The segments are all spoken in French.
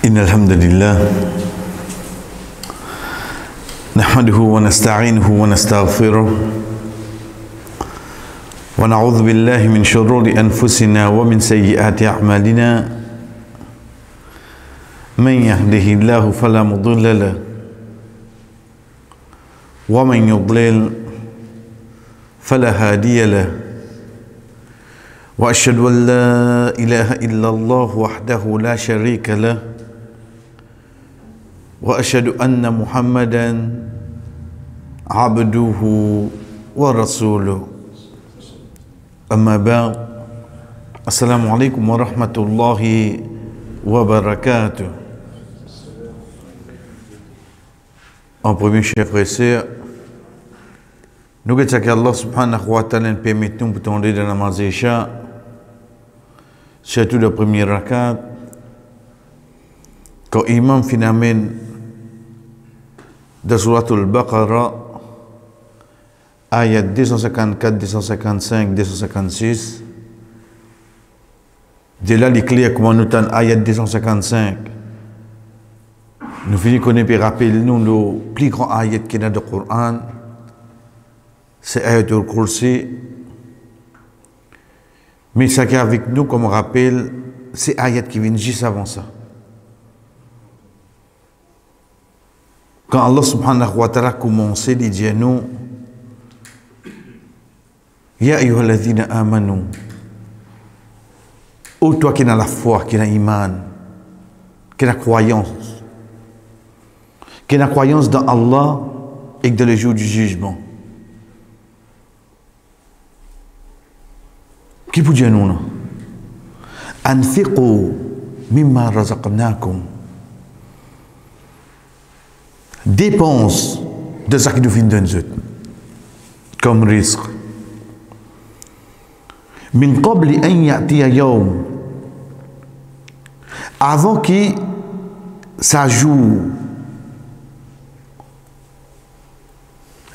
إن الحمد لله نحمده ونستعينه ونستغفره ونعوذ بالله من شرور أنفسنا ومن سيئات أعمالنا من يهده الله فلا مضل له ومن يضلل فلا هادي له وأشهد أن لا إله إلا الله وحده لا شريك له وأشهد أن محمدا عبده ورسوله أما بعد السلام عليكم ورحمة الله وبركاته. En premier, chers frères et sœurs, nous disons que Allah subhanahu wa ta'ala nous permet de nous tomber dans la namaz Isha, surtout le premier rakat, quand l'imam finalement de Surat al-Baqarah, ayat 254, 255, 256, de là, il est clair comment nous avons ayat 255. Nous finissons qu'on ait rappelé nous le plus grand ayat qu'il y a dans le Coran, c'est ayat al-Kursi. Mais ce qui est avec nous comme rappel, c'est ayat qui vient juste avant ça. Quand Allah subhanahu wa ta'ala a commencé, il dit à nous, Ya ayyuhalladhina amanu, ô toi qui as la foi, qui as l'iman, qui as la croyance, dans Allah et dans le jour du jugement. Qui peut dire nous? Anfiqu mimma razaqnakum. Dépense de ce qui nous vient de nous comme risque. Min qabli an ya'tiya yawm, avant que ça joue,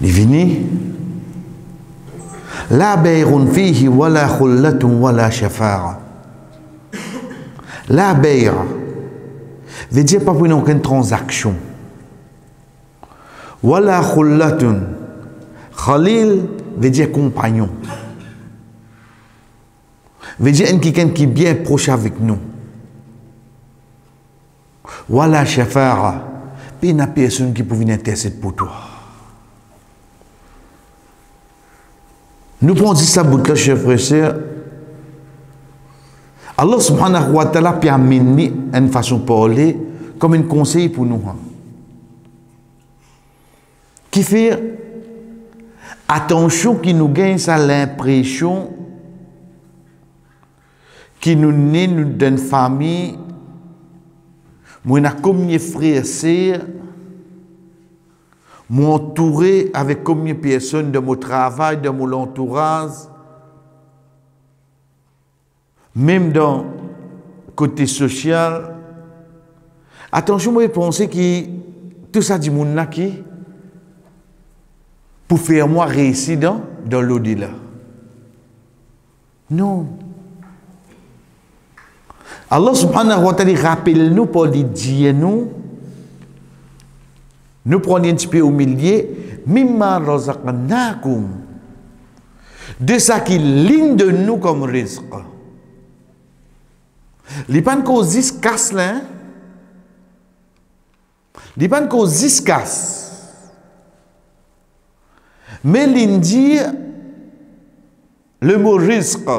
il vini la bayrun fihi wala khullatun wala shafa'a. La bayr veut dire pas pour aucune transaction. Wala khullatun, khalil veut dire compagnon, veut dire quelqu'un qui est bien proche avec nous. Wala shafa'a, puis une personne qui peut venir intercéder pour toi. Nous prenons ça bout là, chers frères et sœurs. Allah subhanahu wa ta'ala peut amener une façon de parler comme un conseil pour nous. Qui fait attention qui nous gagne ça l'impression qui nous naît d'une famille, moi on a combien de frères et sœurs, moi entouré avec combien de personnes de mon travail, de mon entourage, même dans le côté social. Attention, moi je pense que tout ça du monde là qui pour faire moi réussir dans l'au-delà. Non. Allah subhanahu wa ta'ala rappelle nous pour lui dire nous prenons un petit peu au milieu, mimma razaqnakum, de ça qui ligne de nous comme risque. Les pas qu'on ziskas là, les pas qu'on ziskas. Mais l'indie, le mot risque,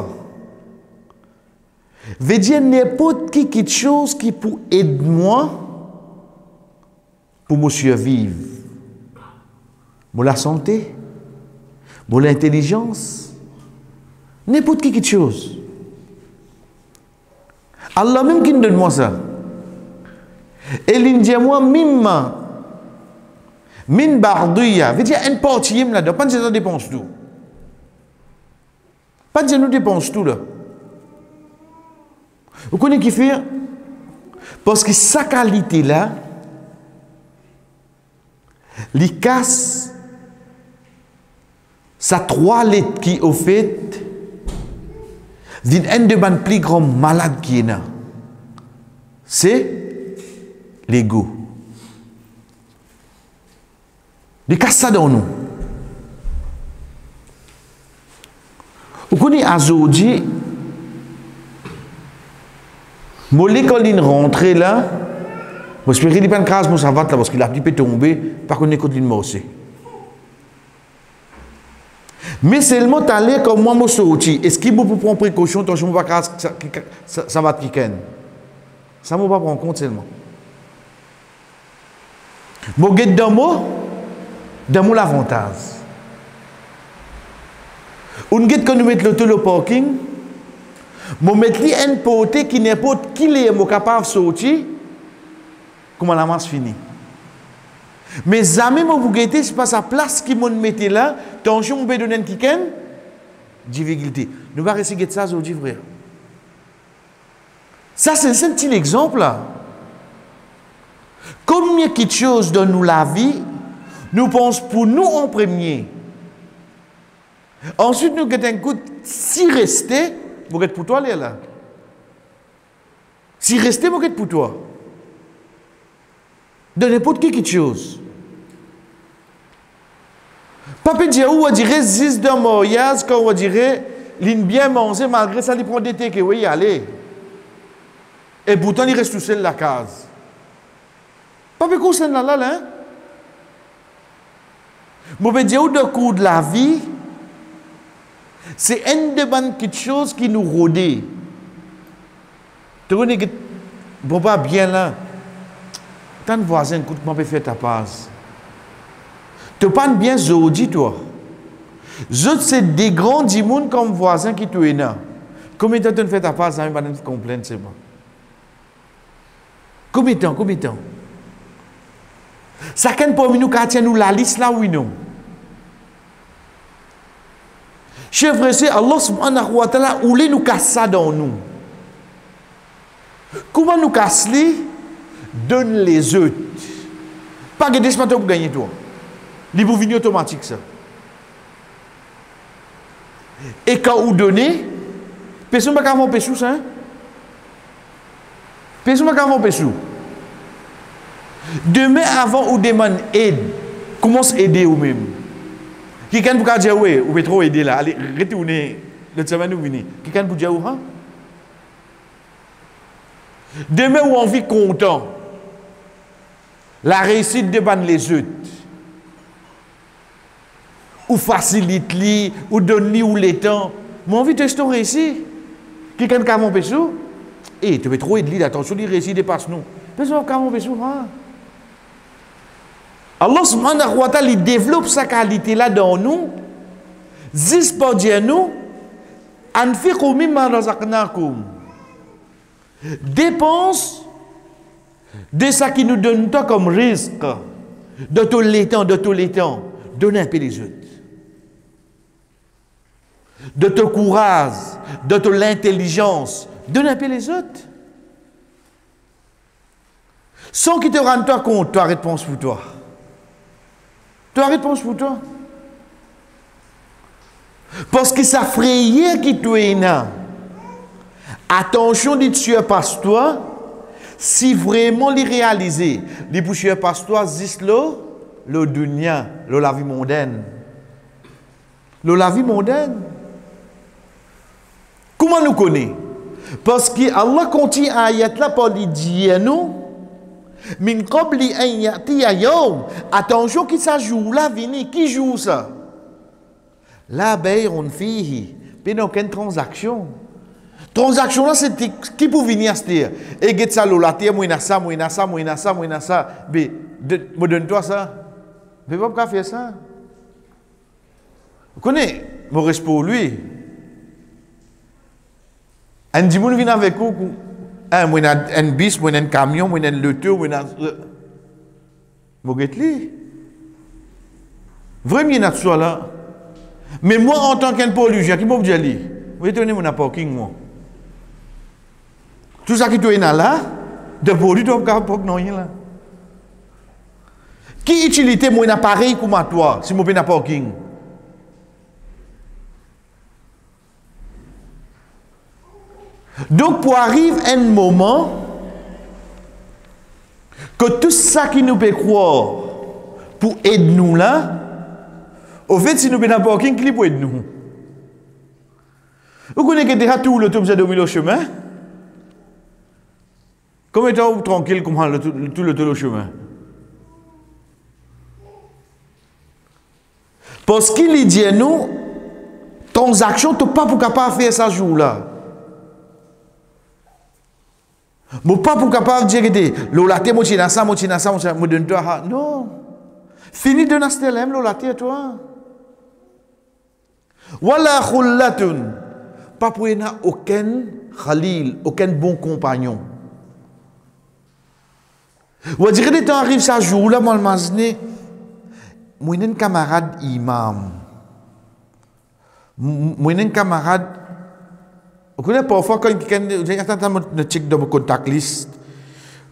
veut dire n'importe qui quelque chose qui peut aider moi pour me survivre. Pour la santé, pour l'intelligence, n'importe qui quelque chose. Allah même qui nous donne moi ça. Et l'indien moi mimma. Min bardouya, veut dire une partie là-dedans, pas de nous dépense tout. Pas de nous dépense tout là. Vous connaissez qui fait? Parce que sa qualité là, les casse, sa trois lettres qui au fait, d'une un de plus grands malades qui est là. C'est l'ego. Il casse ça dans nous. Vous connaissez Azodi, Molé quand il rentre là, j'espère qu'il pas une case mon savate là parce qu'il a un petit peu tombé, par contre il continue de morcer. Mais seulement t'allais comme moi mon sorti. Est-ce qu'il faut prendre précaution tant que je ne pas ça va te ken. Ça ne va pas prendre compte seulement. Bon, get dans mon l'avantage. On get quand nous mettons l'auto au parking, mon mettre li un poté qui n'importe qui est capable de sortir, comment la masse finit. Mais jamais mon bougueté, c'est pas sa place qui m'ont metté là, tension mon bédounen qui ken, difficulté. Nous va essayer de ça aujourd'hui, frère. Ça, c'est un petit exemple là. Combien de choses dans nous la vie, nous pensons pour nous en premier. Ensuite, nous avons un coup, si rester, vous êtes pour toi là. Si rester, vous êtes pour toi. De n'importe qui quelque chose. Papa dit où on dirait zis de mariage quand on dirait l'in bien manger malgré ça il prend des thés que oui allez. Et pourtant il reste tout seul la case. Papa conseille là hein. Mon papa dit où de cours de la vie c'est une de bonnes petites choses qui nous rôdent. Tu connais que bon pas bien là. Tant de voisins écoute comment peut faire ta passe. Tu parles bien Zodi, toi. Zod, c'est des grands dimouns comme voisins qui te là. Combien de temps tu fais ta passe, ça ne va pas te complaindre, c'est bon. Combien de temps? Ça quand pour nous, quand nous la liste là, oui, non. Chef frère, c'est Allah subhanahu wa ta'ala, où nous casse ça dans nous. Comment nous casse les? Donne les autres. Pas de descente pour gagner toi. Il vous venir automatique ça. Et quand vous donnez, personne ne va pas faire ça. Personne ne va pas faire ça. Demain avant vous demande aide, commence à aider vous-même. Quelqu'un vous dire oui, vous pouvez trop aider là, allez retournez le semaine nous venir. Quelqu'un vous dire hein? Demain vous envie content. La réussite de les autres. Ou facilite li, ou donne li ou les temps. Mon envie de restaurer ici. Quelqu'un qui a mon pécho, tu veux trop aider li, attention, il réussit dépasse nous. Personne qui a mon pécho, hein? Allah subhanahu wa ta'ala, il développe sa qualité là dans nous. Zis pour dire nous, anfiqu mimma razaqnakum. Dépense de ça qui nous donne toi comme risque. De tous les temps, donne un peu les autres. De ton courage, de ton intelligence, donne un peu les autres. Sans qu'ils te rendent toi compte, ta réponse pour toi. Ta réponse pour toi. Parce que ça frayait qui te est là. Attention, dit-tu passe toi, si vraiment les réaliser, les bouchers passe toi, le dunya, la vie mondaine. La vie mondaine. Comment nous connaît? Parce que Allah continue à ayat là pour lui dire nous, min qabli an ya'tiya yawm, attention qui ça joue là vini, qui joue ça? La bay'un fihi, puis aucune transaction. Transaction là c'est qui pour venir se dire et get ça la terre moi ça mais me donne-toi ça. Mais pas faire ça. Vous connaissez mon respect pour lui. Un dimoun vient avec vous, un bis, un camion, un loto, vous voyez, vraiment il y a ça là. Mais moi en tant qu'un pollution, qui peut vous dire, vous tenez mon parking moi. Tout ça qui est là, de polluer, tu vas pas non là. Qui utilise mon appareil comme toi, si mon parking? Donc, pour arriver un moment que tout ça qui nous peut croire pour aider nous là, au fait, si nous ne pouvons pas qui pour aider nous. Vous connaissez que déjà tout le temps vous dormi au chemin? Comment est-ce tranquille comme tout le temps au chemin? Parce qu'il dit à nous, ton action, tu n'es pas pour capable de faire ça jour-là. Mais pas pour capable de dire que l'olaté, moi, je donne toi. Non. Fini de nasser l'aime, l'olaté, toi. Wala khullatun. Pas pour y avoir aucun khalil, aucun bon compagnon. Ou dire que temps arrive ça jour-là, moi, le mazné, moi, j'ai un camarade imam. Moi, j'ai un camarade. Vous connaissez parfois quand j'ai un check dans mon contact list,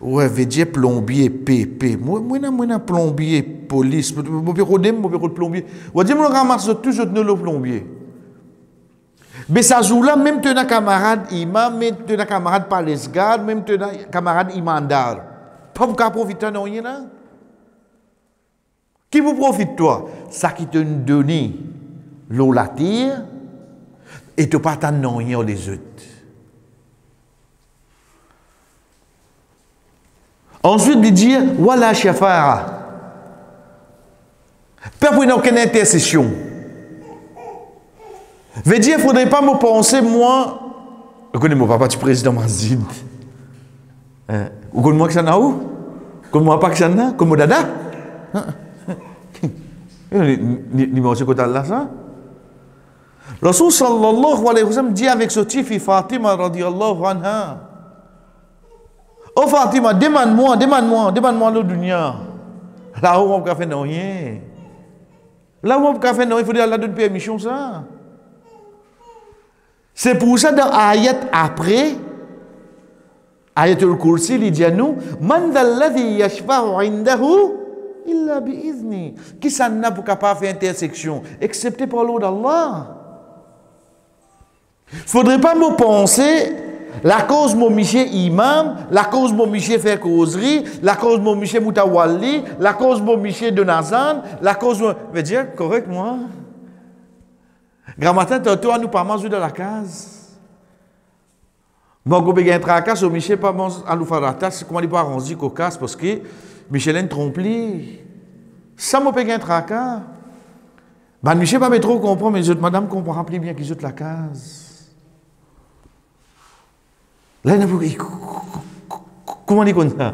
ouais, veut dire plombier, PP. Moi, j'ai plombier, police, mon bureau de plombier. Vous dire, moi, je ramasse toujours le plombier. Mais ça joue là, même tu as un camarade imam, même tu as un camarade palesgar, même tu as un camarade imandar. Pas pour profiter de rien là. Qui vous profite toi? Ça qui te donne l'eau la tire et tu pas t'en rien les autres. Ensuite, il dit voilà shafara. Pas pour aucune intercession. Veut dire, il ne faudrait pas me penser, moi, je connais mon papa du président Mazid. Vous connaissez moi que ça n'a où? Vous connaissez moi pas que ça n'a? Comme mon dada? Il m'a dit que là ça. Rasul sallallahu alayhi wa sallam dit avec ce tifi Fatima radiyallahu anha. Oh Fatima, demande-moi le dunya. Là où on peut faire rien. Là où on peut faire rien, il faut dire Allah donne permission ça. C'est pour ça dans l'ayat après, ayatul kursi, il dit à nous, man dalladhi yashfa'u indahu illa bi'izni. Qui s'en a pour capable faire intersection, excepté par l'eau d'Allah. Il ne faudrait pas me penser, la cause mon miché imam, la cause mon miché faire causerie, la cause mon miché moutawali, la cause mon miché de Nazan, la cause mon... Je veux dire, correct moi. Grand matin, toi, nous pas manger dans la case. Moi, quand j'ai un tracas, Michel pas manger à nous faire la tasse, comment il peut arranger qu'au casse parce que Michel trompe-li. Ça m'a payé un tracas. Ben, Michel pas trop comprendre, mais les autres madame comprend plus bien qu'ils ont la case. Là, comment on dit comme ça?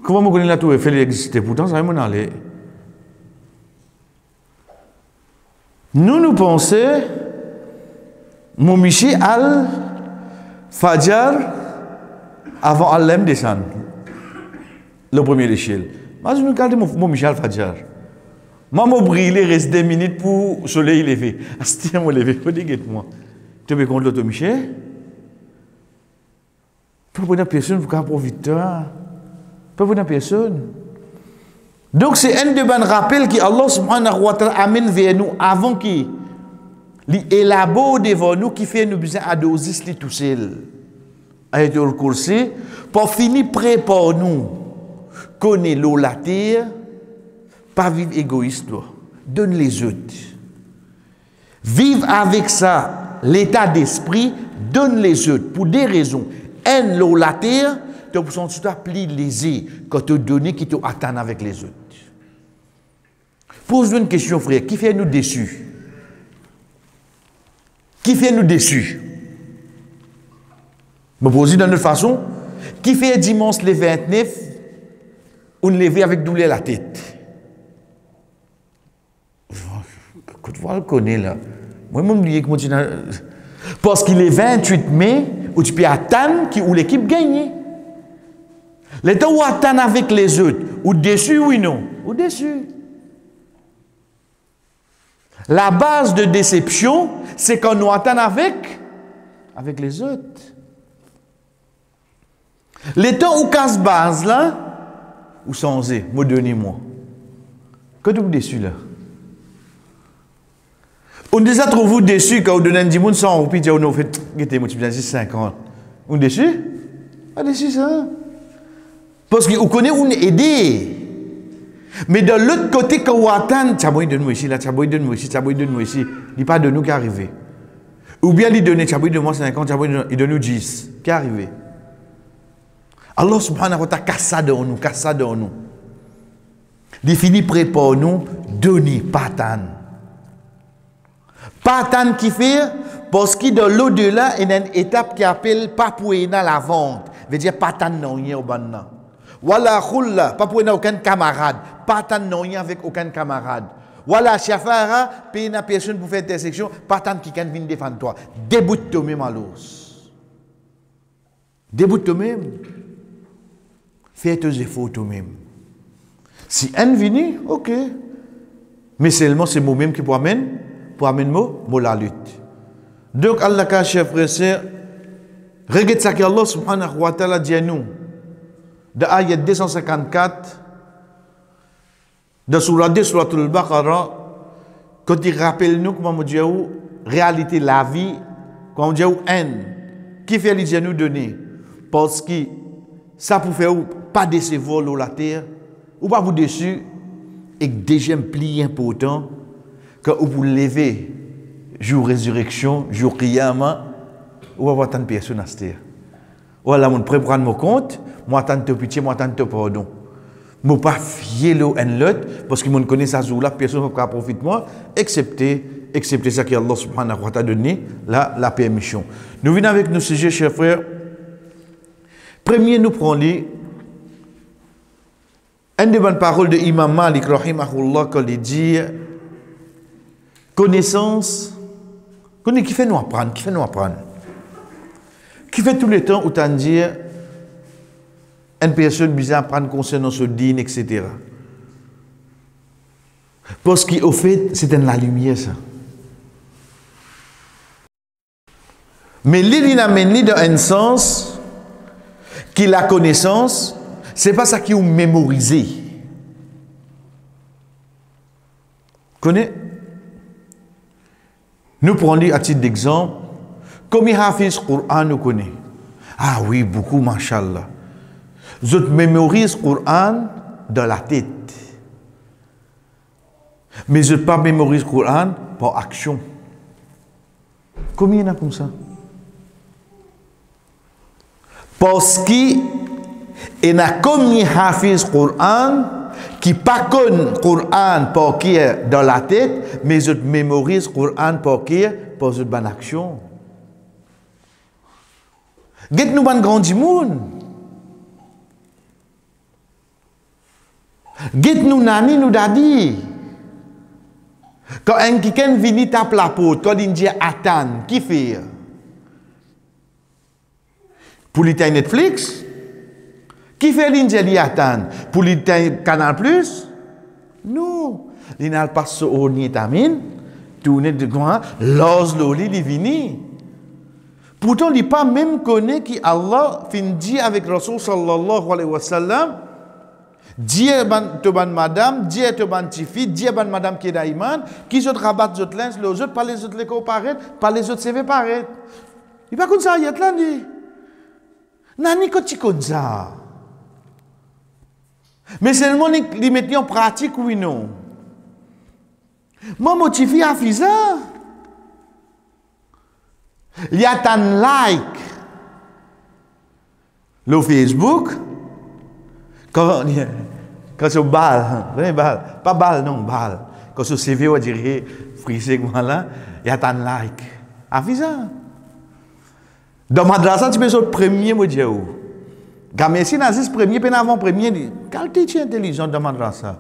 Comment on connaît la tour Eiffel exister? Pourtant, ça va m'en aller. Nous pensons, mon Miché al Fajr avant Allem descendre. Le premier échelle. Moi, je me regarde mon Miché al Fajr. Moi, je brille, reste 2 minutes pour le soleil lever. Asti, moi lever, faut dire moi. Tu veux contre l'autre Miché? Pas pour une personne, vous pouvez profiter. Pas pour une personne. Donc c'est un de bons rappels que Allah subhanahu wa ta'ala amène vers nous avant qu'il élabore devant nous qui fait nous besoin à dosis li tout seul. Ayatul Kursi pour finir prêt pour nous connaître l'eau la terre, pas vivre égoïste toi. Donne les autres. Vivre avec ça l'état d'esprit, donne les autres pour des raisons. Aime l'eau la terre, tu as tout à pli lésé quand tu donnes qui te attend avec les autres. Pose-nous une question, frère. Qui fait nous déçus? Qui fait nous déçus? Me poser d'une autre façon. Qui fait dimanche le 29 ou lever avec douleur la tête? Écoute, vous le connaissez là. Moi, je me dis que je parce qu'il est 28 mai, où tu peux attendre où l'équipe gagne. Le temps où attendre avec les autres, ou déçu, oui, non? Ou déçu. La base de déception, c'est qu'on nous attend avec les autres. Les temps où casse base là, ou sans eux, me donnez-moi. Que vous déçu là? On déjà trouve vous déçu quand vous donnez un 10 000 100 roupies, vous fait, moi tu me dis 50. Vous déçu? Pas déçu ça? Parce que vous connaissez, on aider. Mais de l'autre côté, quand on attend, Tchaboui donne-moi ici, là, Tchaboui donne-moi ici, Tchaboui donne-moi ici, il n'est pas de nous qui est arrivé. Ou bien il donne Tchaboui de moi 50, Tchaboui il donne nous 10, qui est arrivé. Allah subhanahu wa ta'ala casse ça dans nous, casse ça dans nous. Il finit prêt pour nous, donner, patan. Patan qui fait, parce que dans l'au-delà, il y a une étape qui appelle papouena la vente. Veut dire patan non, il y a au banna. Wala khulla, papouena aucun camarade. Patan non, il y a avec aucun camarade. Wala shafara, paye une personne pour faire intersection, patan qui can venir défendre toi. Déboute toi-même à l'os. Déboute toi-même. Fais tes efforts toi-même. Si un vient, ok. Mais seulement c'est moi-même qui pour amener moi la lutte. Donc Allah ka chef frère sœur, regarde ça que Allah subhanahu wa ta'ala dit à nous. Dans ayat 254 de surah 2 surah al-Baqarah, quand il rappelle nous comment Dieu réalité la vie, comment Dieu haine, qui fait les nous donner parce que ça pour faire pas décevoir la terre ou pas vous dessus et déjà plus important que vous lever jour résurrection, jour qiyamah, ou avoir tant de personnes à se terre. Voilà, mon prêt prendre mon compte, moi tant de pitié, moi tant de pardon. Moi pas fier l'eau en l'autre parce que mon connaît ça jour là, personne ne peut profiter de moi, excepté ça que Allah subhanahu wa ta'ala donné la permission. Nous venons avec nos sujets, chers frères. Premier, nous prenons une des bonnes paroles de Imam Malik, rahimahullah, quand il dit connaissance, qui fait nous apprendre, qui fait tout le temps autant dire une personne bizarre prendre conscience de dîne, etc. Parce qu'au fait, c'est dans la lumière, ça. Mais l'il amène dans un sens qui la connaissance, c'est pas ça qui est mémorisé. Connais? Nous prenons à titre d'exemple, comme il hafiz Coran, nous connaît. Ah oui, beaucoup, mashallah. Je mémorise Coran dans la tête. Mais je ne pas mémorise Coran par action. Combien il y en a comme ça? Parce qu'il y a combien hafiz Coran qui pas connaît Coran pour qui est dans la tête, mais je mémorise Coran pour qui est pour une bonne action. Get nous ban grand du monde. Get nous nani nous dadi. Quand un quelqu'un vient tape la porte, quand il dit attends, qui fait? Pour lui Netflix? Qui fait l'Indien attendre? Pour lui Canal Plus? Non. Il n'a pas au Nitamine, tourné de grand, l'os l'oli, il vini. Pourtant, il n'a pas même connu qu'Allah fin dit avec Rasul sallallahu alayhi wa sallam, Dieu te ban madame, Dieu te ban tifi, Dieu ban madame qui est d'aïman, qui se rabat les autres lens, les autres, pas les autres les paraître, pas les autres CV paraître. Il pas comme ça, il y a là, dit. Nani quand tu connais ça? Mais seulement les mettre en pratique, oui, non. Moi, motivé à faire ça. Il y a un like. Le Facebook, quand c'est balle, pas balle, non, balle. Quand c'est CV, on dirait, frisé comme là, il y a un like. À faire ça. Dans madrasa, tu peux être le premier, moi, je dis. Gamesi nazis premier, puis avant premier, qualité intelligent dans madrasa.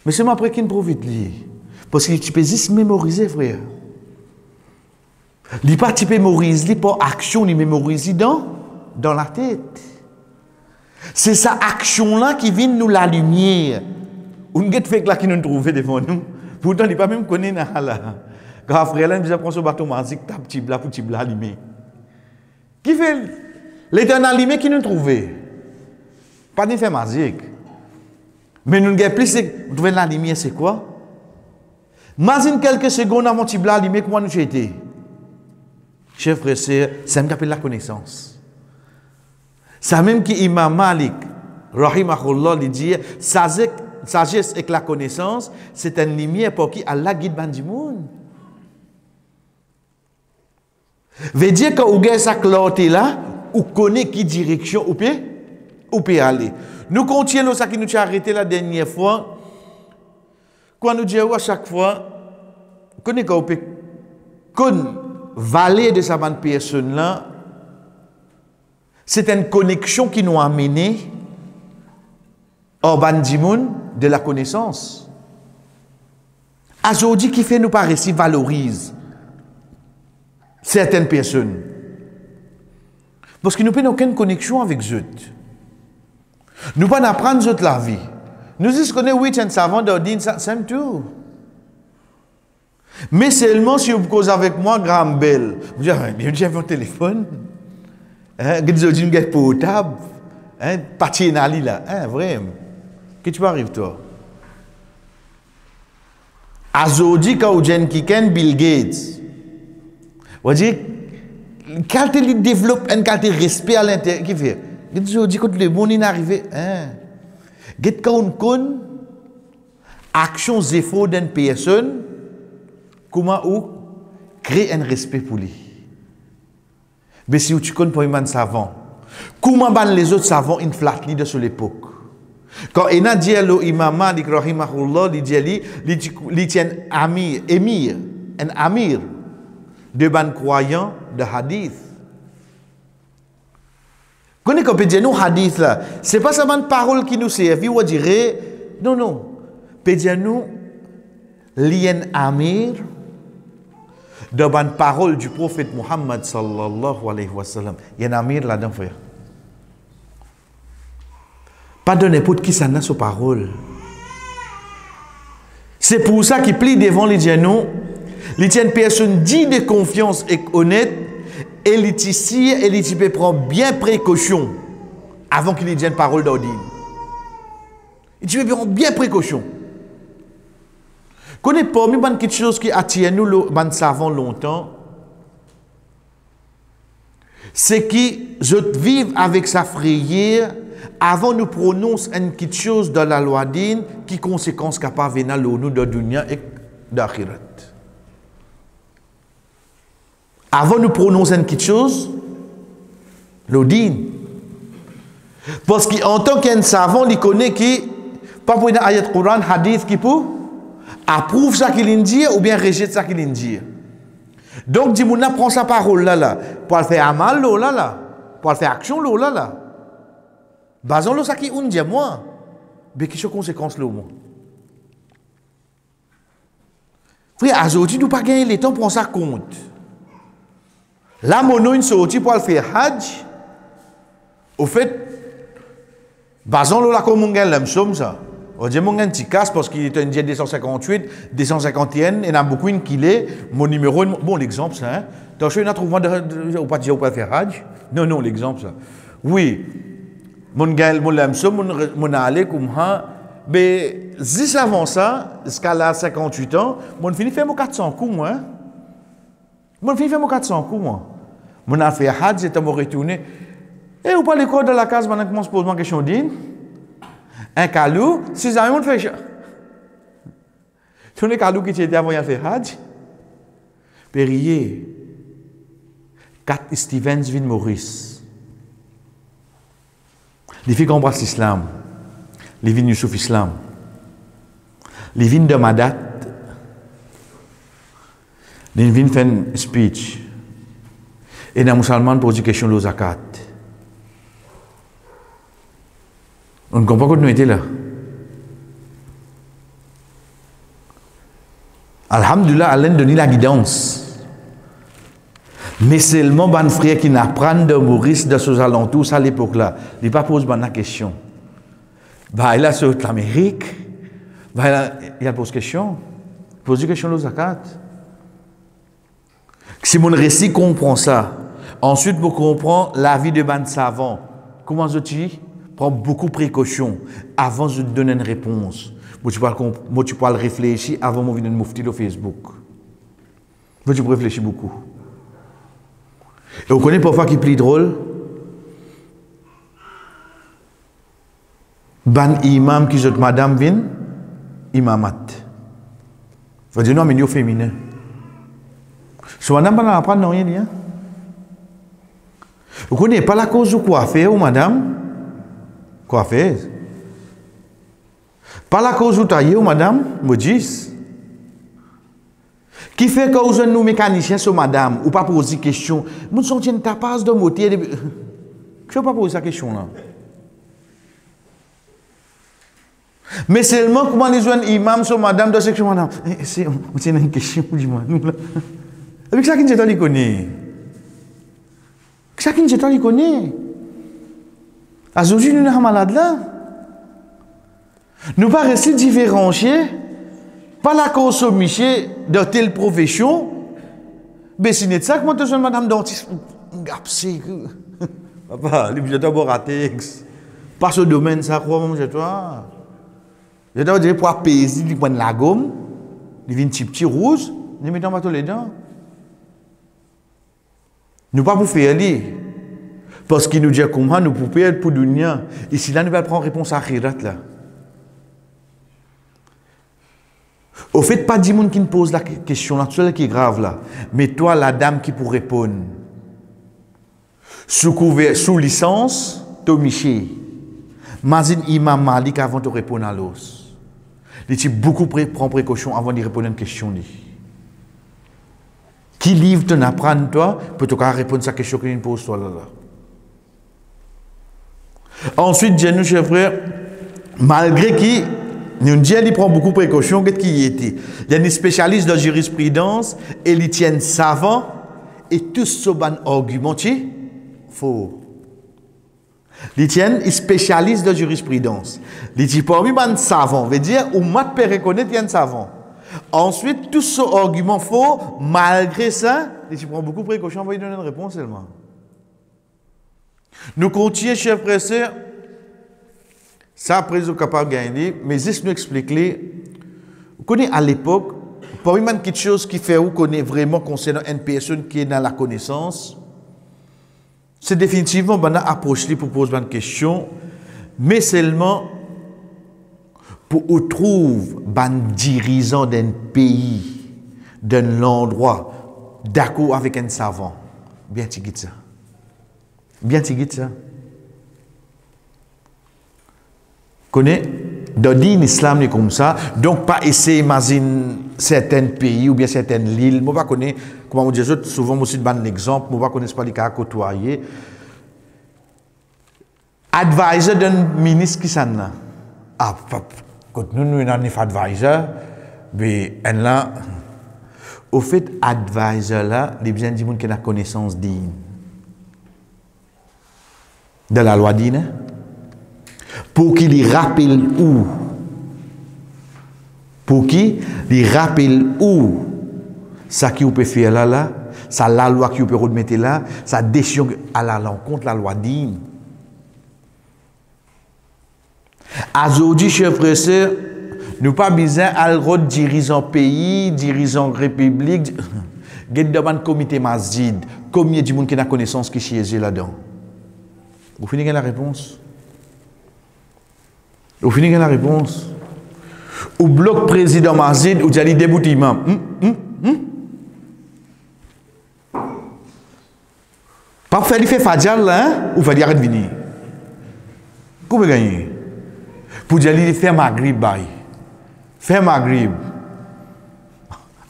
Mais c'est après qu'il profite lui. Parce que tu peux juste mémoriser, frère. Il pas tu peux mémoriser par action, il mémorise dans la tête. C'est sa action-là qui vient nous la lumière. On get fait là qui nous trouve devant nous. Pourtant, il pas même connaît là. Quand frère là, il prend son bateau magique, tape petit bla pour petit bla allumé. Qui fait l'éternel allumé qui nous trouve? Pas d'effet magique. Mais nous avons plus, vous trouvez la lumière, c'est quoi? Imagine quelques secondes avant petit bla allumé, comment nous j'étais? Chers frères et sœurs, ça me rappelle la connaissance. Ça même qui Imam Malik, rahimahullah, il dit, sagesse et la connaissance, c'est une lumière pour qui Allah guide bandimoun. Veut dire que vous avez sa clarté là, vous connaissez qui direction vous pouvez aller. Nous continuons ça qui nous a arrêté la dernière fois. Quand nous disons à chaque fois, connaissez que vous pouvez valer de sa bande personne là, c'est une connexion qui nous a amené au bandimoun de la connaissance. Aujourd'hui, qui fait nous paraître valorise certaines personnes. Parce que nous n'avons aucune connexion avec eux. Nous ne pouvons pas apprendre eux la vie. Nous disons qu'on est oui, un savant d'ordine, ça c'est tout. Mais seulement si vous causez avec moi, grand belle. Vous dites, j'ai mon téléphone. Vous avez un portable. Parti là. Vraiment. Qu'est-ce qui arrive, toi? Aujourd'hui, quand vous avez quelqu'un, Bill Gates, vous dites, quand il développe un qualité de respect à l'intérieur, qui fait? Vous dites, quand le monde est arrivé, quand on actions et efforts d'une personne, comment on crée un respect pour lui. Mais si tu connais pour un savant, comment les autres savants ils flattent de sur l'époque? Quand il a dit à l'imam Malik rahimahullah, il tient un amir de ban croyants de hadith. Connaissez qu'on peut dire nous hadith là, c'est pas seulement une parole qui nous sert, on dirait non. Peut dire nous lien amir de ban parole du prophète Muhammad sallallahu alayhi wa sallam. Il y a un amir là-dedans, frère. Pas de n'importe qui s'en a sa parole. C'est pour ça qu'il plie devant les gens, il tient une personne digne de confiance et honnête, et il peut prendre bien précaution avant qu'il ait une parole d'ordine. Il peut prendre bien précaution. Connais pas, mais quelque chose qui attire nous, les savants longtemps, c'est qu'ils vivent avec sa frayeur avant nous prononcer quelque chose dans la loi dine qui conséquence capable de venir nous de dunya et d'akhirat. Avant nous prononcer quelque chose, le dine. Parce qu'en tant qu'un savant, il connaît qui, pas pour une ayat Coran, hadith qui peut approuve ça qu'il dit ou bien rejette ça qu'il dit. Donc, dit moun prend sa parole là, pour faire amal là, pour faire action là. Basons-le ça qui on dit moi, mais qui sont conséquences là au moins. Frère, aujourd'hui, nous pas gagner le temps pour prendre ça compte. Là, mon une sortie pour faire hajj, au fait, basons-le là comme on gagne l'homme somme ça. On dit mon un petit casse parce qu'il est un dia 258, 251, il y en a beaucoup qui est mon numéro, bon l'exemple ça. Hein? Donc je ne trouve pas ou pas dire ou pas faire hajj. Non l'exemple ça. Oui. Mon gars, mon l'homme mon allé comme ça, mais juste avant ça, jusqu'à là 58 ans, mon fini faire mon 400 coups moi. Mon fini faire mon 400 coups moi. Mon a fait hajj, j'étais me retourner. Et ou pas les codes dans la case maintenant que je pose ma question d'une. Un calou, si jamais on fait ça. Tous les calous qui étaient avant de faire hajj, Périer, 4 Stevens vin Maurice. Les filles qui embrassent l'islam, les vignes Youssouf Islam, les vignes de Madat, les vignes font speech, et les musulmans posent question aux zakat. On ne comprend pas que nous étions là. Alhamdulillah, Allah donne la guidance. Mais seulement les frères qui n'apprennent de Maurice de ces alentours à l'époque là, ils ne posent pas la question. Bah, il a sur l'Amérique, il pose question. Il pose une question aux zakat. Si mon récit comprend ça, ensuite vous comprenez la vie de ban savant. Comment je dis? Prends beaucoup de précautions avant de donner une réponse. Moi, tu peux réfléchir avant de venir moufti sur Facebook. Moi, tu peux réfléchir beaucoup. Et vous connaissez parfois qui est plus drôle? ban imam qui autres madame vin imamat. Faut dire non mais yo féminin. So madame pas apprendre non rien. Vous connaissez pas la cause du coiffeur ou madame? Coiffeuse. Pas la cause du tailleur ou madame? Modis. Qui fait que vous nous mécaniciens sur madame ou pas poser question? Nous sommes une tapas de motier. Je ne vais pas poser cette question là. Mais seulement comment les jeunes imams sur madame de section madame? C'est une question du moi. Avec ça qui ne s'est connaît. Chacun de nous connaît. Aujourd'hui, nous sommes malades là. Nous ne pas rester différenciés par la consommation de telle profession. Mais si c'est ça, comment tu es madame dentiste? Gapsé. Papa, les budgets d'abord ratés. Pas ce domaine, ça, quoi, mon toi. Je dois dire pour apaiser, ils prennent la gomme, ils viennent petit rouge, ils mettent pas tous les dents. Nous pas pour faire aller. Parce qu'il nous dit comment nous pouvons perdre pour dunya. Ici là, nous allons prendre réponse à Khirat là. Au fait, pas du monde qui nous pose la question là, celle qui est grave là. Mais toi, la dame qui pour répondre. Sous licence, Tomiché. Mazine Imam Malik avant de répondre à l'os. Il dit beaucoup prendre précaution avant de répondre à une question. Qui livre te n'apprendre toi pour te répondre à cette question qu'il pose toi là. Ensuite, nous, chers frères, malgré qui nous disons qu'il prend beaucoup de précautions, qu'est-ce qu'il y était? Il y a des spécialistes de jurisprudence et ils tiennent savants et tous ce ban argumentier faux. Ils tiennent spécialistes de jurisprudence. Ils disent parmi les savants, veut dire ou mat peut reconnaître qu'il y a un savant. Ensuite, tout ce argument faux, malgré ça, ils prennent beaucoup de précautions pour y donner une réponse seulement. Nous continuons, chers frères et sœurs, ça après nous sommes capables de gagner, mais juste nous expliquer, vous connaissez à l'époque, parmi les petites choses qui fait vous connaissez vraiment concernant une personne qui est dans la connaissance, c'est définitivement une approche pour poser une question, mais seulement pour qu'on trouve un dirigeant d'un pays, d'un endroit, d'accord avec un savant. Bien, tu dis ça. Bien, tu dis ça. Connais, dans l'islam est comme ça, donc pas essayer d'imaginer certains pays ou bien certaines îles. Moi, je connais, comment on dit, souvent, moi aussi, je donne l'exemple, moi, je connais pas les cas côtoyés. Advisor d'un ministre qui s'en a. Ah, quand nous avons un advisor, mais là, au fait, advisor là, les besoins du monde qui a connaissance digne. De la loi digne. Pour qu'il y rappelle où. Pour qu'il y rappelle où. Ça qui peut faire là, ça la loi qui peut remettre là, ça décision à l'encontre de la loi digne. Aujourd'hui, chers frères et sœurs, nous pas besoin de dirigeants pays, dirigeants république, devant le comité masjid, combien de monde qui a connaissance qui siège là-dedans. Vous finissez la réponse. Vous finissez la réponse. Au bloc président masjid, ou allez débouter imam. Pas faire faire fadjal là, ou faire arrêter de venir. Comment gagner? Pour dire aller faire Maghrib, faire Maghrib.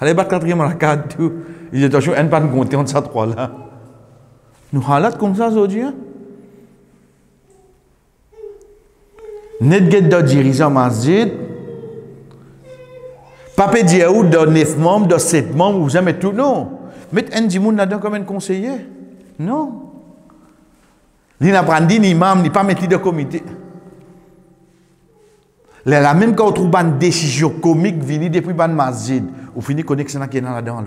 Allez, battre quatrième à la carte, il dit attention, un pas de compter entre ça trois là. Nous halat comme ça aujourd'hui. Net get de dirigeant masjid. Pas dire ou de 9 membres, de 7 membres, vous aimez tout, non. Mettre un dimoun là-dedans comme un conseiller. Non. Il n'a pas dit ni imam, ni pas mettre de comité. La même quand on trouve une décision comique venue depuis le masjid, on finit connexion qui est là-dedans.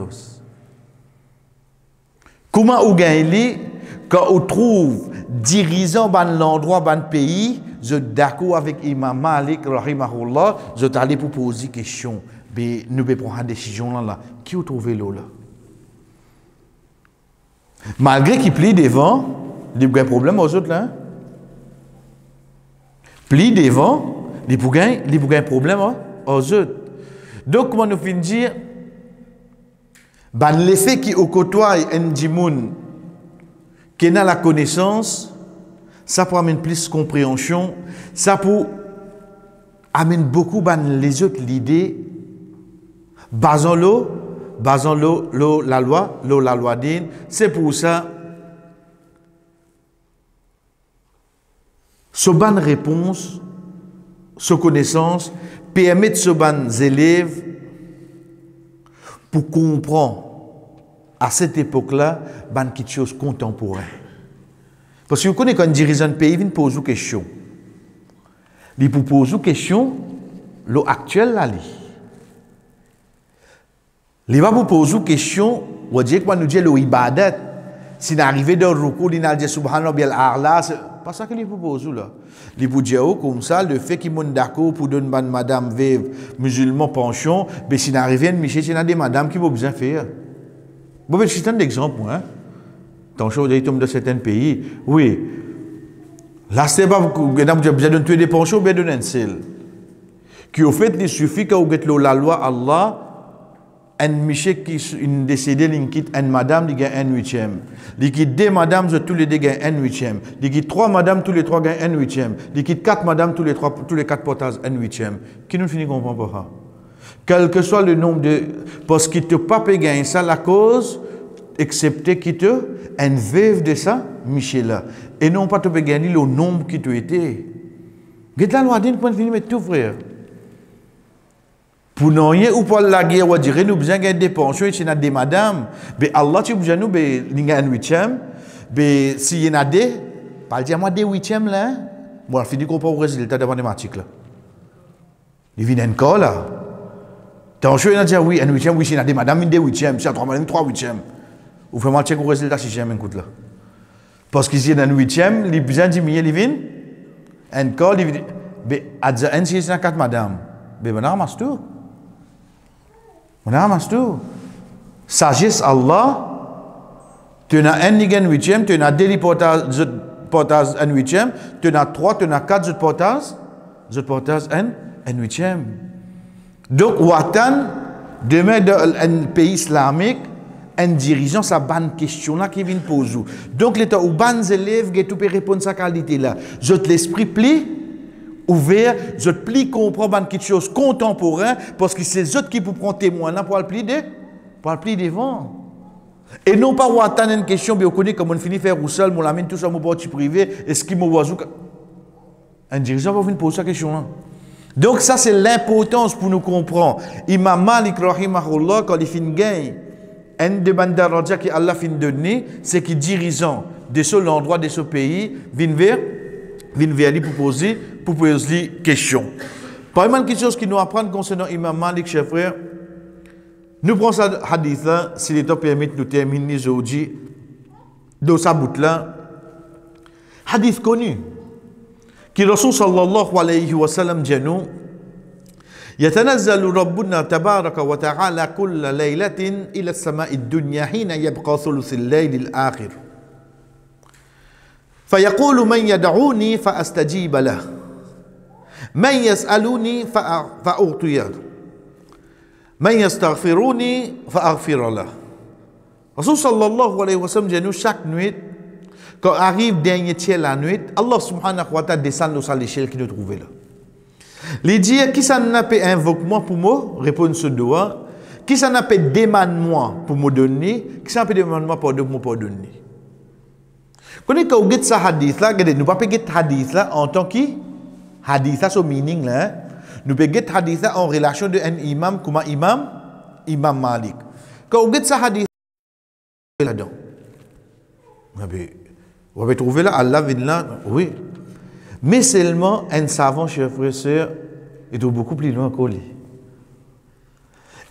Comment on gagne quand on trouve dirigeant dans l'endroit, dans le pays, je suis d'accord avec Imam Malik, rahimahullah, je suis allé pour poser une question. Mais nous devons prendre une décision là. Qui a trouvé l'eau là? Malgré qu'il plie devant, il y a un problème aux autres là. pli devant, il pour un problème aux autres. Donc, comment nous finissons dire, l'effet qui au côtoie un dimoun, qui a la connaissance, ça pour amener plus de compréhension, ça pour amener beaucoup les autres l'idée, basant la loi d'Inde, c'est pour ça. Ce ban réponse, ce connaissance, permet ce ban élèves pour comprendre à cette époque-là, ban quelque chose contemporain. Parce que vous connaissez quand un dirigeant de pays vient poser une question. Il vous pose une question, l'eau actuelle là. Il va vous poser une question, vous dites que nous disons l'ibadat, si nous arrivons dans le recours, il dit subhanallah bil a'la, pas ça que lui propose là. Il vous dit comme ça, le fait qu'il est d'accord pour donner une madame veuve musulman pension, mais si n'arrive à Michel, il y a des madames qui vont besoin faire. Bon, je suis un exemple, hein. Tant chose dans certains pays, oui. Là, c'est pas vous avez besoin de tuer des pensions, ou bien de donner seul. Qui au fait, il suffit que vous ayez la loi Allah. Un Michel qui est décédé, il quitte une madame, il gagne un huitième. Il quitte deux madames, tous les deux gagnent un huitième. Il quitte trois madames, tous les trois gagnent un huitième. Il quitte quatre madames, tous les quatre portages, un huitième. Qui nous finit comprendre pas ça? Quel que soit le nombre de. Parce qu'il ne peut pas gagner ça, la cause, excepté qu'il te, un veuve de ça, Michel-là. Et non pas te gagner le nombre qui te était. Get la loi d'une point de vue, mais tout frère. Pour nous, ou pour la guerre, on dirait nous besoin de des pensions, et si nous des madames, mais Allah, tu besoin nous, il y a un huitième, mais s'il y en a des, pas dire moi des huitièmes là, moi, je finis qu'on pas au résultat de mathématiques là. Il vient encore là. Attention, il a dit oui, un huitième, oui, s'il y a des madames, des huitièmes, s'il y a trois madames, trois huitièmes. Ou vraiment check au résultat si j'aime un coup là. Parce qu'ici, il y a un huitième, il a besoin de diminuer, il vient, encore, il vient, mais à dire un, s'il y a quatre madames, mais on a ramassé tout. On a ramassé tout. Sagesse Allah, tu as un nigan huitième, tu as deux portages un huitième, tu as trois, tu as quatre portages un huitième. Donc, Watan, demain dans un pays islamique, un dirigeant, ça bonne question là qui vient poser. Donc, l'État ou ban élèves qui tout peut répondre à sa qualité là. Je l'esprit pli ouvert, je plie comprendre quelque chose contemporain parce que c'est eux qui pour prendre témoin là pour le plier devant. Et non pas attendre une question, mais on connaît comment on finit faire ou seul, on l'amène tout ça mon parti privé, est-ce qu'il m'a un dirigeant va venir poser cette question là. Donc ça c'est l'importance pour nous comprendre. Imam Malik rahimahullah quand il finit gagne un des bandaraja qui Allah fin donner, c'est qui dirigeant de ce l'endroit de ce pays vient vers lui pour poser question. Parmi les choses qui nous apprennent concernant Imam Malik, chers frères, nous prenons ce hadith là, si l'État permet de nous terminer aujourd'hui, dans sa bout là, hadith connu, qui Rasul sallallahu alayhi wa sallam dit nous, يتنزل ربنا تبارك وتعالى كل ليلة إلى السماء الدنيا حين يبقى ثلث الليل الآخر فيقول من يدعوني فأستجيب له من يسألوني فأعطيه من يستغفروني فأغفر له. Rasul sallallahu alayhi wa sallam dit nous chaque nuit, quand arrive dernier tiers la nuit, Allah subhanahu wa ta'ala descend dans l'échelle qui nous trouvait là. Les dire qui s'en a fait invoque-moi pour moi, répondre ce doigt, qui s'en a fait demande-moi pour me donner, qui s'en a fait demande-moi pour me donner. Quand on regarde ce hadith là, nous ne pouvons pas regarder hadith là en tant que hadith là, son meaning là, nous pouvons regarder hadith là en relation de un imam comme imam Malik. Quand on regarde ce hadith là-dedans, on va trouver là, Allah vient là, oui. Mais seulement un savant, chers frères et sœurs, est beaucoup plus loin que lui.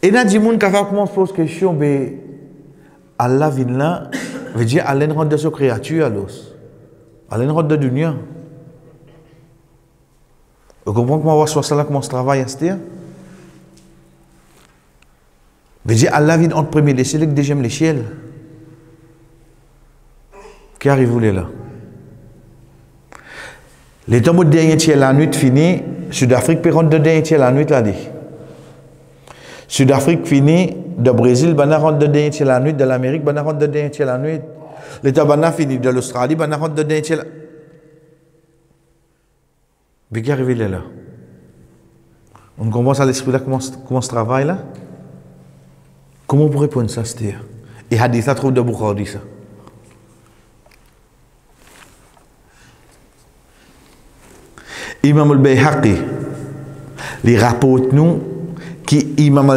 Et il y a des gens qui posent question, mais Allah vient là, veut dire Allah rend de sa créature à l'os. Allah rend de dunya. Vous comprenez comment on va sur ça là, comment on travaille à ce terme? Veut dire Allah vient entre premier l'échelle et deuxième l'échelle. Qui arrive-vous là? Les temps de dernier tiers la nuit fini, Sud-Afrique peut rentrer de dernier tiers la nuit là dit. Sud-Afrique fini, de Brésil, bana rentre de dernier tiers la nuit, de l'Amérique, bana rentre de dernier tiers la nuit. L'État bana fini, de l'Australie, bana rentre de dernier tiers la nuit. Mais qui arrive là? On commence à l'esprit là, comment se travaille là? Comment on peut répondre ça, c'est-à-dire? Et hadith là trouve de Bukhari ça. Imam al-Bayhaqi, les rapports nous, qui Imam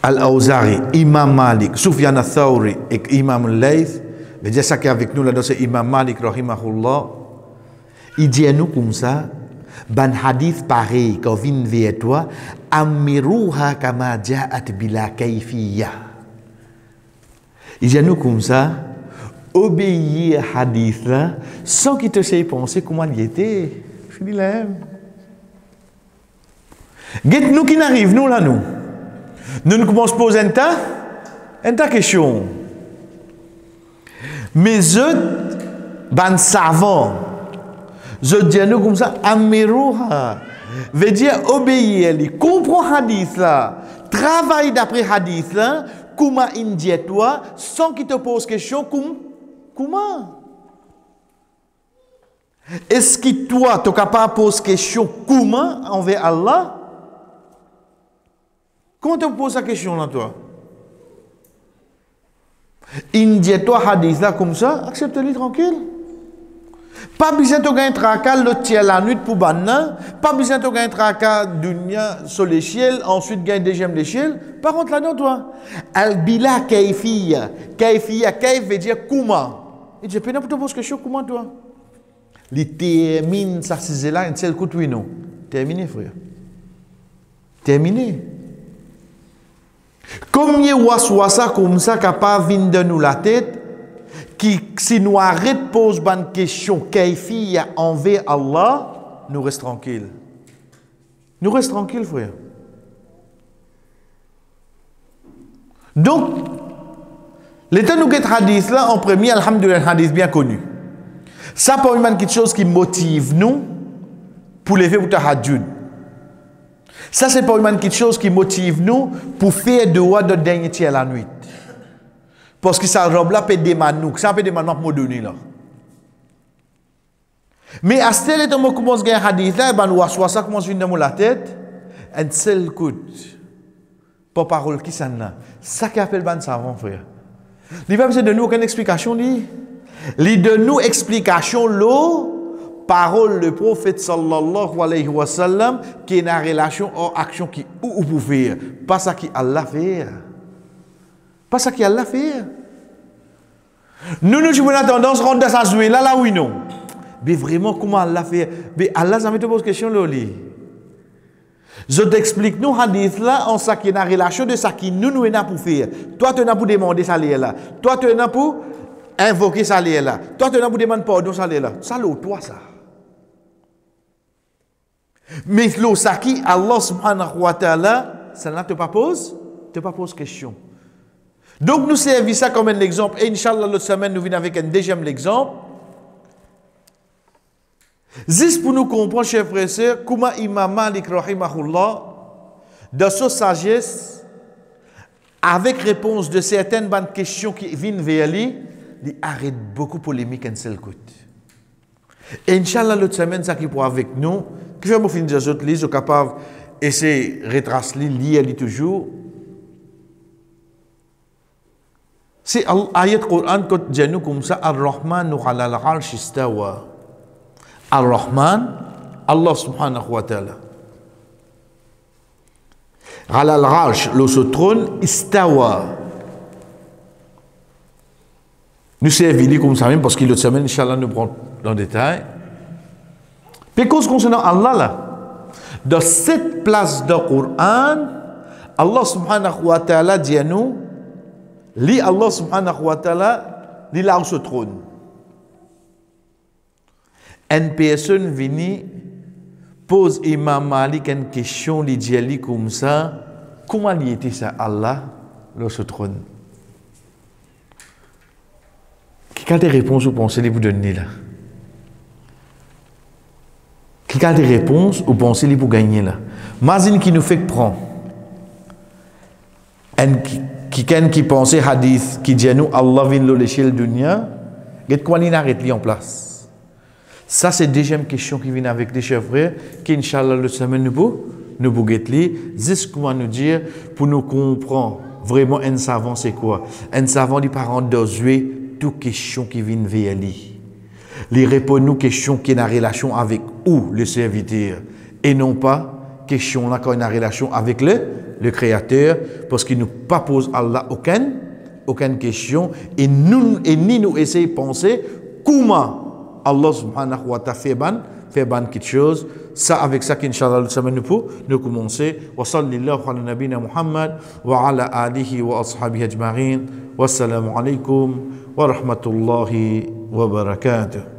al-Awzari, Imam Malik, Sufyan al-Thawri et Imam al-Layth, mais déjà ça qui est avec nous là, c'est Imam Malik, rahimahullah, il dit à nous comme ça, ban hadith pareil, quand vient vers toi, amiruha kama ja'at bila kayfiyya. Il dit à nous comme ça, obéir à hadith là, sans qu'il te sait penser comment il était. Je dis là. Get nous qui n'arrive, nous là, nous. Nous commençons à poser une question. Mais je, ban savant, je dis à nous comme ça, amiruha, veut dire obéir, comprendre hadith là, travaille d'après hadith là, comment il dit toi, sans qu'il te pose question, comment? Est-ce que toi, tu es capable de poser question comment envers Allah? Comment tu poses la question là, toi? Il dit toi hadith là comme ça, accepte-le tranquille. Pas besoin de gagner un tracas l'autre tiers la nuit pour banane, pas besoin de gagner un tracas dunya sur l'échelle, ensuite gagner deuxième l'échelle. Par contre là-dedans, toi, al-bila kayfiya, kayf veut dire comment. Il dit, pour te poser question, comment toi? Il termine ça, c'est là, un seul coup de oui, non. Terminé, frère. Terminé. Comme il y a ça comme ça, capable de venir de nous la tête, qui, si nous arrêtons de poser une question, kayfiya envers Allah, nous restons tranquilles. Nous restons tranquilles, frère. Donc, l'état nous get hadith là, en premier, alhamdoulilah, hadith bien connu. Ça, pour une quelque chose qui motive nous pour lever pour tahajjud. Ça, c'est pour une quelque chose qui motive nous pour faire de wa de dernier tiers la nuit. Parce que ça robe là peut demander nous, ça peut demander pour donner là. Mais à ce tel temps, on commence à gagner hadith là, ben ou soit ça commence à venir dans la tête, un seul coup. Pas parole qui s'en a. Ça qui appelle ban savant, frère. Il va besoin de nous aucune explication, lui. Il de nous explication, l'eau, parole le prophète sallallahu alayhi wa sallam, qui est une relation ou action qui ou pour faire. Pas ça qui Allah fait. Pas ça qui Allah fait. Nous avons tendance à rendre dans sa jouée là, oui, non. Mais vraiment, comment Allah fait? Mais Allah, ça me pose question, là, je t'explique, nous, hadith là, en ça qui est une relation de ça qui nous est là pour faire. Toi, tu es là pour demander ça là. Toi, tu es là pour invoquer ça là. Toi, tu es là pour demander pardon ça là. Ça, là, toi, ça. Mais là, ça qui, Allah subhanahu wa ta'ala, ça ne te pas pose question. Donc, nous servons ça comme un exemple. Et Inch'Allah, l'autre semaine, nous venons avec un deuxième exemple. Juste pour nous comprendre, chers frères et sœurs, comment Imam Malik, rahimahullah, dans sa sagesse, avec réponse de certaines bonnes questions qui viennent vers lui, il arrête beaucoup de polémiques en seul coup. Et Inch'Allah, l'autre semaine, ça qui pour avec nous, que je vais vous finir des autres livres, je suis capable d'essayer de retracer, lire toujours. C'est l'ayat Coran qui dit nous comme ça, Ar-Rahman ala al-arsh istawa. Ar-Rahman, Allah subhanahu wa ta'ala. Ala al-arsh, le trône, istawa. Nous servons comme ça même parce que l'autre semaine, Inch'Allah, nous prenons dans le détail. Puis, cause concernant Allah, là, dans cette place du Coran, Allah subhanahu wa ta'ala dit à nous, li Allah subhanahu wa ta'ala, li là où se trône. Une personne vient, pose Imam Malik une question, li dit comme ça, comment il était ça Allah, là se trône? Quelle réponse vous pensez vous donner là? Qui a des réponses ou pensez les pour gagner là. Mazine qui nous fait prendre. Qui pensait hadith qui dit nous Allah vient le l'échelle dunya, qu'est-ce qu'on arrête li en place. Ça c'est deuxième question qui vient avec les chers frères qui inchallah le semaine nous pour li, juste comment nous dire pour nous comprendre vraiment un savant c'est quoi. Un savant dit par de jouer toute question qui vient vers lui. Les répondre nous questions qui ont une relation avec ou le serviteur et non pas question là qui ont une relation avec le créateur parce qu'il ne pas pose Allah aucune question et ni nous essayer de penser comment Allah subhanahu wa ta'ala fait ban quelque chose. Ça avec ça qu'Inch'Allah le semaine nous commencer wa sallallahu ala nabina Muhammad wa ala alihi wa ashabihi ajma'in wassalamu alaykum wa rahmatullahi wa barakatuh.